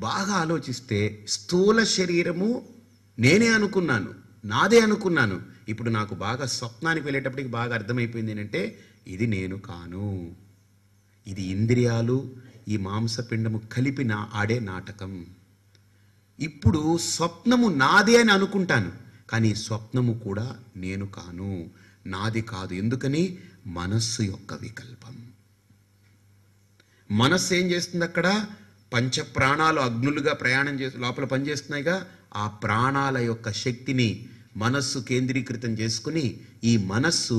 బాగా ఆలోచిస్తే స్థూల శరీరము నేనే అనుకున్నాను, నాదే అనుకున్నాను. ఇప్పుడు నాకు బాగా స్వప్నానికి వెళ్ళేటప్పటికి బాగా అర్థమైపోయింది ఏంటంటే ఇది నేను కాను, ఇది ఇంద్రియాలు ఈ మాంసపిండము కలిపి ఆడే నాటకం. ఇప్పుడు స్వప్నము నాదే అని అనుకుంటాను, కానీ స్వప్నము కూడా నేను కాను, నాది కాదు. ఎందుకని? మనస్సు యొక్క వికల్పం. మనస్సు ఏం చేస్తుంది? అక్కడ పంచప్రాణాలు అగ్నులుగా ప్రయాణం చేసి లోపల పనిచేస్తున్నాయిగా. ఆ ప్రాణాల యొక్క శక్తిని మనస్సు కేంద్రీకృతం చేసుకుని ఈ మనస్సు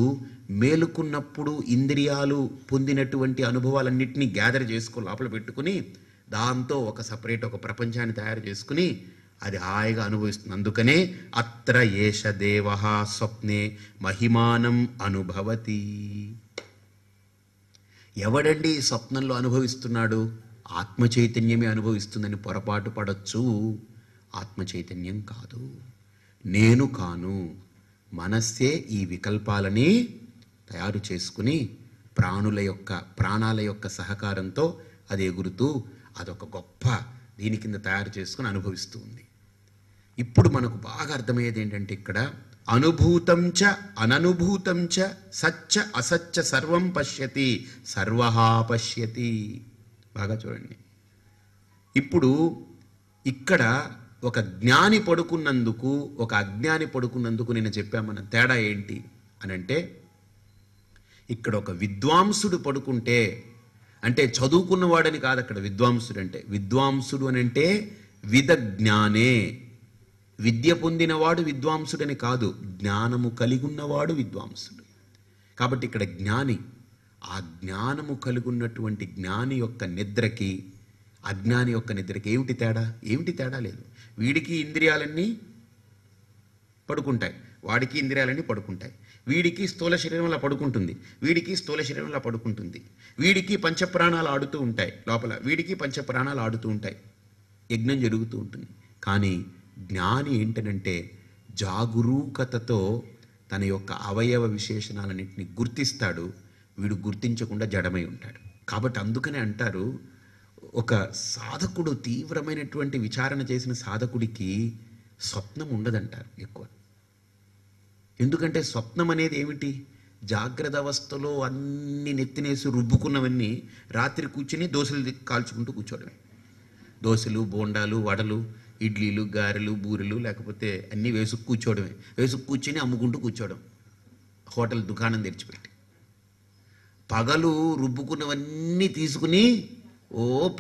మేలుకున్నప్పుడు ఇంద్రియాలు పొందినటువంటి అనుభవాలన్నింటినీ గ్యాదర్ చేసుకో లోపల పెట్టుకుని దాంతో ఒక సపరేట్ ఒక ప్రపంచాన్ని తయారు చేసుకుని అది హాయిగా అనుభవిస్తుంది. అందుకనే అత్ర ఏష దేవః స్వప్నే మహిమానం అనుభవతి. ఎవడండి స్వప్నంలో అనుభవిస్తున్నాడు? ఆత్మ చైతన్యమే అనుభవిస్తుందని పొరపాటు పడచ్చు. ఆత్మ చైతన్యం కాదు, నేను కాను. మనస్సే ఈ వికల్పాలని తయారు చేసుకుని ప్రాణాల యొక్క సహకారంతో అది ఎగురుతూ అదొక గొప్ప దీని కింద తయారు చేసుకుని అనుభవిస్తూ ఉంది. ఇప్పుడు మనకు బాగా అర్థమయ్యేది ఏంటంటే ఇక్కడ అనుభూతం చ అననుభూతం చ సచ్చ అసచ్చ సర్వం పశ్యతి సర్వః పశ్యతి. బాగా చూడండి. ఇప్పుడు ఇక్కడ ఒక జ్ఞాని పడుకున్నందుకు ఒక అజ్ఞాని పడుకున్నందుకు నేను చెప్పామన్న తేడా ఏంటి అని అంటే, ఇక్కడ ఒక విద్వాంసుడు పడుకుంటే అంటే చదువుకున్నవాడని కాదు అక్కడ విద్వాంసుడు అంటే. విద్వాంసుడు అని అంటే విదజ్ఞానే, విద్య పొందినవాడు విద్వాంసుడని కాదు, జ్ఞానము కలిగి ఉన్నవాడు విద్వాంసుడు. కాబట్టి ఇక్కడ జ్ఞాని, ఆ జ్ఞానము కలిగున్నటువంటి జ్ఞాని యొక్క నిద్రకి అజ్ఞాని యొక్క నిద్రకి ఏమిటి తేడా? ఏమిటి తేడా లేదు. వీడికి ఇంద్రియాలన్నీ పడుకుంటాయి, వాడికి ఇంద్రియాలన్నీ పడుకుంటాయి. వీడికి స్థూల శరీరం అలా పడుకుంటుంది, వీడికి స్థూల శరీరం అలా పడుకుంటుంది. వీడికి పంచప్రాణాలు ఆడుతూ ఉంటాయి లోపల, వీడికి పంచప్రాణాలు ఆడుతూ ఉంటాయి, యజ్ఞం జరుగుతూ ఉంటుంది. కానీ జ్ఞాని ఏంటనంటే జాగరూకతతో తన యొక్క అవయవ విశేషణాలన్నింటినీ గుర్తిస్తాడు. వీడు గుర్తించకుండా జడమై ఉంటాడు. కాబట్టి అందుకనే అంటారు, ఒక సాధకుడు తీవ్రమైనటువంటి విచారణ చేసిన సాధకుడికి స్వప్నం ఉండదంటారు ఎక్కువ. ఎందుకంటే స్వప్నం అనేది ఏమిటి? జాగ్రత్త అవస్థలో అన్ని నెత్తినేసి రుబ్బుకున్నవన్నీ రాత్రి కూర్చుని దోశలు కాల్చుకుంటూ కూర్చోవడమే. దోశలు, బోండాలు, వడలు, ఇడ్లీలు, గారెలు, బూరెలు, లేకపోతే అన్నీ వేసుకు కూర్చోవడమే. వేసుకు కూర్చొని అమ్ముకుంటూ కూర్చోవడం, హోటల్ దుకాణం తెరిచిపెట్టి. పగలు రుబ్బుకున్నవన్నీ తీసుకుని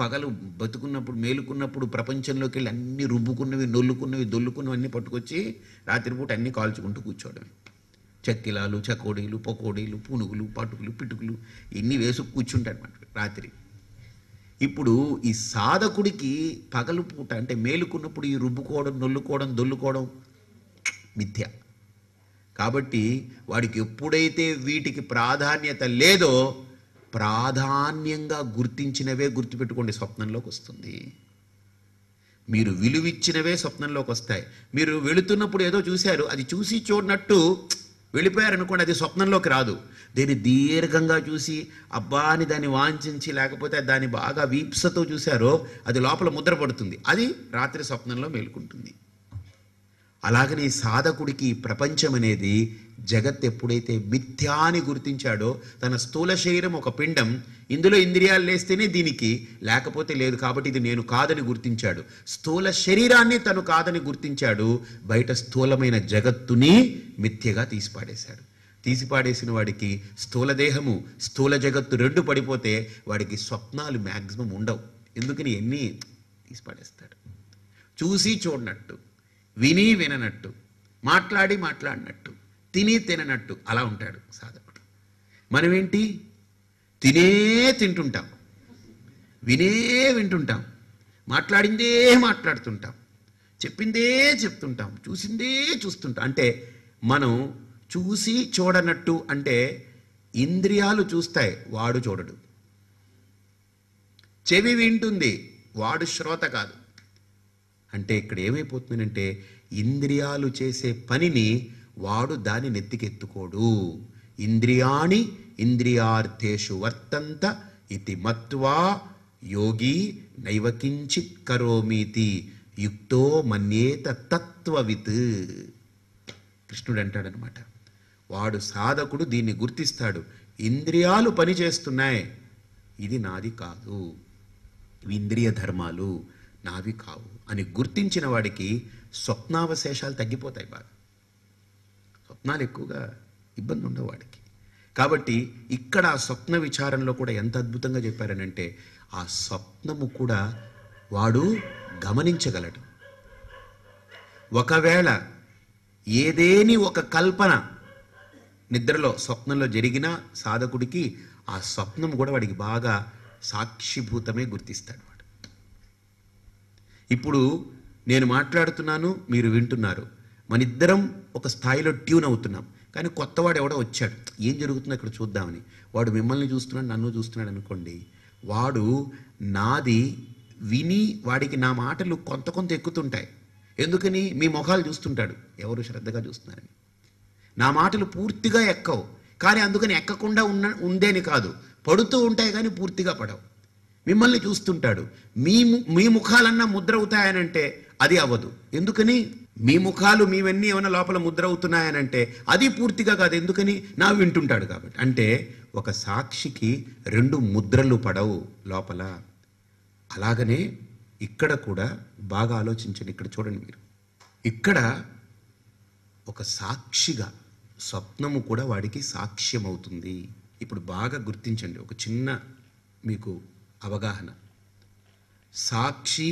పగలు బతుకున్నప్పుడు మేలుకున్నప్పుడు ప్రపంచంలోకి వెళ్ళి అన్ని రుబ్బుకున్నవి, నొల్లుకున్నవి, దొల్లుకున్నవన్నీ పట్టుకొచ్చి రాత్రిపూట అన్నీ కాల్చుకుంటూ కూర్చోవడమే. చెక్కిలాలు, చకోడీలు, పకోడీలు, పునుగులు, పటుకులు, పిటుకులు ఇన్ని వేసుకు కూర్చుంటాడనమాట రాత్రి. ఇప్పుడు ఈ సాధకుడికి పగలు పూట అంటే మేలుకున్నప్పుడు ఈ రుబ్బుకోవడం, నొల్లుకోవడం, దొల్లుకోవడం మిథ్య. కాబట్టి వాడికి ఎప్పుడైతే వీటికి ప్రాధాన్యత లేదో ప్రాధాన్యంగా గుర్తించినవే గుర్తుపెట్టుకోండి స్వప్నంలోకి వస్తుంది. మీరు విలువిచ్చినవే స్వప్నంలోకి వస్తాయి. మీరు వెళుతున్నప్పుడు ఏదో చూశారు, అది చూసి చూడనట్టు వెళ్ళిపోయారనుకోండి, అది స్వప్నంలోకి రాదు. దీన్ని దీర్ఘంగా చూసి అబ్బా అని దాన్ని వాంఛించి లేకపోతే దాన్ని బాగా వీప్సతో చూశారో అది లోపల ముద్ర పడుతుంది, అది రాత్రి స్వప్నంలో మేలుకుంటుంది. అలాగని సాధకుడికి ప్రపంచం అనేది జగత్ ఎప్పుడైతే మిథ్యాని గుర్తించాడో, తన స్థూల శరీరం ఒక పిండం, ఇందులో ఇంద్రియాలు లేస్తేనే దీనికి, లేకపోతే లేదు, కాబట్టి ఇది నేను కాదని గుర్తించాడు. స్థూల శరీరాన్ని తను కాదని గుర్తించాడు, బయట స్థూలమైన జగత్తుని మిథ్యగా తీసిపాడేశాడు. తీసిపాడేసిన వాడికి స్థూల దేహము, స్థూల జగత్తు రెండు పడిపోతే వాడికి స్వప్నాలు మ్యాక్సిమం ఉండవు. ఎందుకని ఎన్ని తీసిపాడేస్తాడు. చూసి చూడనట్టు, విని విననట్టు, మాట్లాడి మాట్లాడినట్టు, తిని తిననట్టు అలా ఉంటాడు సాధకుడు. మనమేంటి? తినే తింటుంటాం, వినే వింటుంటాం, మాట్లాడిందే మాట్లాడుతుంటాం, చెప్పిందే చెప్తుంటాం, చూసిందే చూస్తుంటాం. అంటే మనం చూసి చూడనట్టు అంటే ఇంద్రియాలు చూస్తాయి, వాడు చూడడు. చెవి వింటుంది, వాడు శ్రోత కాదు. అంటే ఇక్కడ ఏమైపోతుందంటే ఇంద్రియాలు చేసే పనిని వాడు దాని నెత్తికెత్తుకోడు. ఇంద్రియాణి ఇంద్రియార్థేషు వర్తంత ఇతి మత్వా యోగి నైవకించిత్ కరోమీతి యుక్తో మన్యేత తత్వవిత్. కృష్ణుడు అంటాడనమాట, వాడు సాధకుడు దీన్ని గుర్తిస్తాడు, ఇంద్రియాలు పనిచేస్తున్నాయి, ఇది నాది కాదు, ఇవి ఇంద్రియ ధర్మాలు నావి కావు అని గుర్తించిన వాడికి స్వప్నావశేషాలు తగ్గిపోతాయి. బాగా స్వప్నాలు ఎక్కువగా ఇబ్బంది ఉండవు వాడికి. కాబట్టి ఇక్కడ ఆ స్వప్న విచారంలో కూడా ఎంత అద్భుతంగా చెప్పారనంటే, ఆ స్వప్నము కూడా వాడు గమనించగలడు. ఒకవేళ ఏదేని ఒక కల్పన నిద్రలో స్వప్నంలో జరిగిన సాధకుడికి ఆ స్వప్నం కూడా వాడికి బాగా సాక్షిభూతమే గుర్తిస్తాడు వాడు. ఇప్పుడు నేను మాట్లాడుతున్నాను, మీరు వింటున్నారు, మనిద్దరం ఒక స్థాయిలో ట్యూన్ అవుతున్నాం. కానీ కొత్తవాడు ఎవడో వచ్చాడు, ఏం జరుగుతుందో ఇక్కడ చూద్దామని. వాడు మిమ్మల్ని చూస్తున్నాడు, నన్ను చూస్తున్నాడు అనుకోండి, వాడు నాది విని వాడికి నా మాటలు కొంత ఎక్కుతుంటాయి. ఎందుకని? మీ ముఖాలు చూస్తుంటాడు, ఎవరు శ్రద్ధగా చూస్తున్నారని. నా మాటలు పూర్తిగా ఎక్కవు, కానీ అందుకని ఎక్కకుండా ఉందేని కాదు, పడుతూ ఉంటాయి కానీ పూర్తిగా పడవు. మిమ్మల్ని చూస్తుంటాడు, మీ ముఖాలన్నా ముద్ర అవుతాయనంటే అది అవ్వదు. ఎందుకని? మీ ముఖాలు మీవన్నీ ఏమైనా లోపల ముద్ర అవుతున్నాయనంటే అది పూర్తిగా కాదు. ఎందుకని? నా వింటుంటాడు కాబట్టి. అంటే ఒక సాక్షికి రెండు ముద్రలు పడవు లోపల. అలాగనే ఇక్కడ కూడా బాగా ఆలోచించండి. ఇక్కడ చూడండి మీరు, ఇక్కడ ఒక సాక్షిగా స్వప్నము కూడా వాడికి సాక్ష్యం అవుతుంది. ఇప్పుడు బాగా గుర్తించండి, ఒక చిన్న మీకు అవగాహన. సాక్షి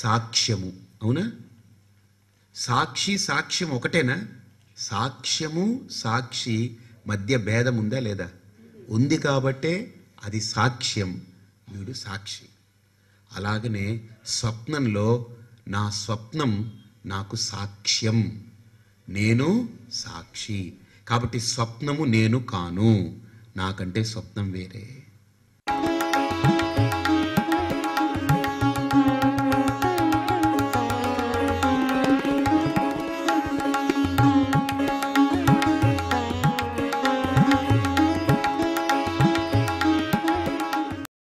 సాక్ష్యము, అవునా? సాక్షి సాక్ష్యం ఒకటేనా? సాక్ష్యము సాక్షి మధ్య భేదం ఉందా లేదా? ఉంది కాబట్టే అది సాక్ష్యం, వీడు సాక్షి. అలాగనే స్వప్నంలో నా స్వప్నం నాకు సాక్ష్యం, నేను సాక్షి. కాబట్టి స్వప్నము నేను కాను, నాకంటే స్వప్నం వేరే.